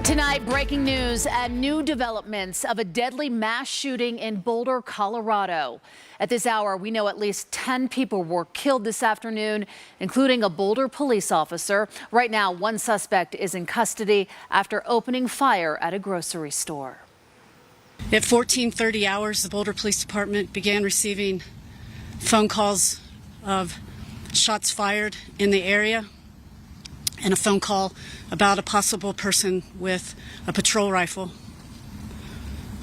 Tonight, breaking news and new developments of a deadly mass shooting in Boulder, Colorado. At this hour, we know at least 10 people were killed this afternoon, including a Boulder police officer. Right now, one suspect is in custody after opening fire at a grocery store. At 14:30 hours, the Boulder Police Department began receiving phone calls of shots fired in the area and a phone call about a possible person with a patrol rifle.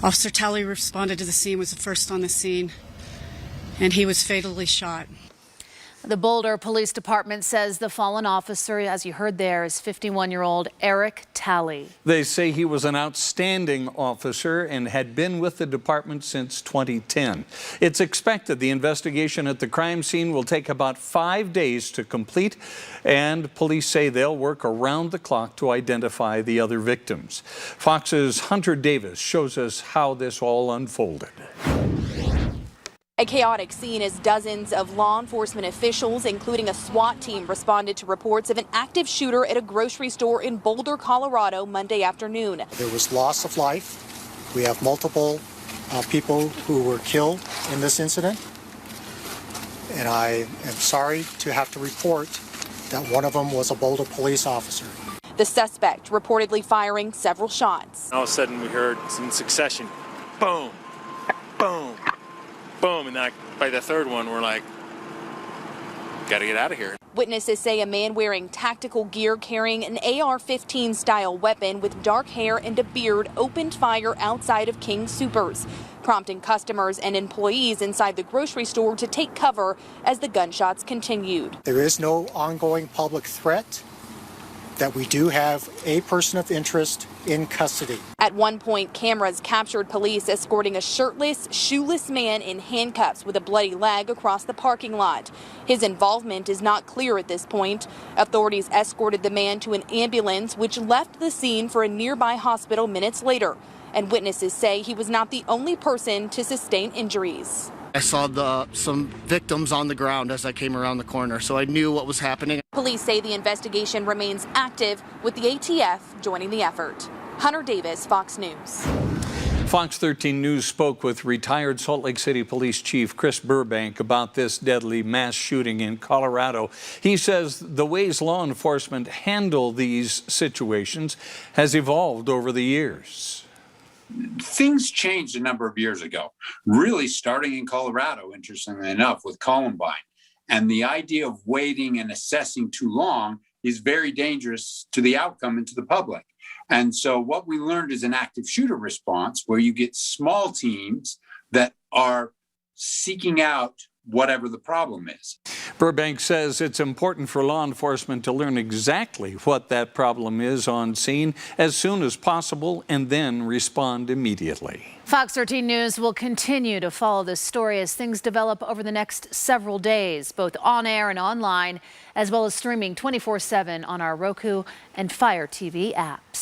Officer Talley responded to the scene, was the first on the scene, and he was fatally shot. The Boulder Police Department says the fallen officer, as you heard there, is 51-year-old Eric Talley. They say he was an outstanding officer and had been with the department since 2010. It's expected the investigation at the crime scene will take about 5 days to complete, and police say they'll work around the clock to identify the other victims. Fox's Hunter Davis shows us how this all unfolded. A chaotic scene as dozens of law enforcement officials, including a SWAT team, responded to reports of an active shooter at a grocery store in Boulder, Colorado, Monday afternoon. There was loss of life. We have multiple people who were killed in this incident. And I am sorry to have to report that one of them was a Boulder police officer. The suspect reportedly firing several shots. All of a sudden we heard in succession, boom, boom, boom, and then by the third one we're like, gotta get out of here. Witnesses say a man wearing tactical gear carrying an AR-15 style weapon with dark hair and a beard opened fire outside of King Soopers, prompting customers and employees inside the grocery store to take cover as the gunshots continued. There is no ongoing public threat, that we do have a person of interest in custody. At one point, cameras captured police escorting a shirtless, shoeless man in handcuffs with a bloody leg across the parking lot. His involvement is not clear at this point. Authorities escorted the man to an ambulance, which left the scene for a nearby hospital minutes later. And witnesses say he was not the only person to sustain injuries. I saw some victims on the ground as I came around the corner, so I knew what was happening. Police say the investigation remains active, with the ATF joining the effort. Hunter Davis, Fox News. Fox 13 News spoke with retired Salt Lake City Police Chief Chris Burbank about this deadly mass shooting in Colorado. He says the ways law enforcement handle these situations has evolved over the years. Things changed a number of years ago, really starting in Colorado, interestingly enough, with Columbine. And the idea of waiting and assessing too long is very dangerous to the outcome and to the public. And so what we learned is an active shooter response where you get small teams that are seeking out whatever the problem is. Burbank says it's important for law enforcement to learn exactly what that problem is on scene as soon as possible and then respond immediately. Fox 13 News will continue to follow this story as things develop over the next several days, both on air and online, as well as streaming 24/7 on our Roku and Fire TV apps.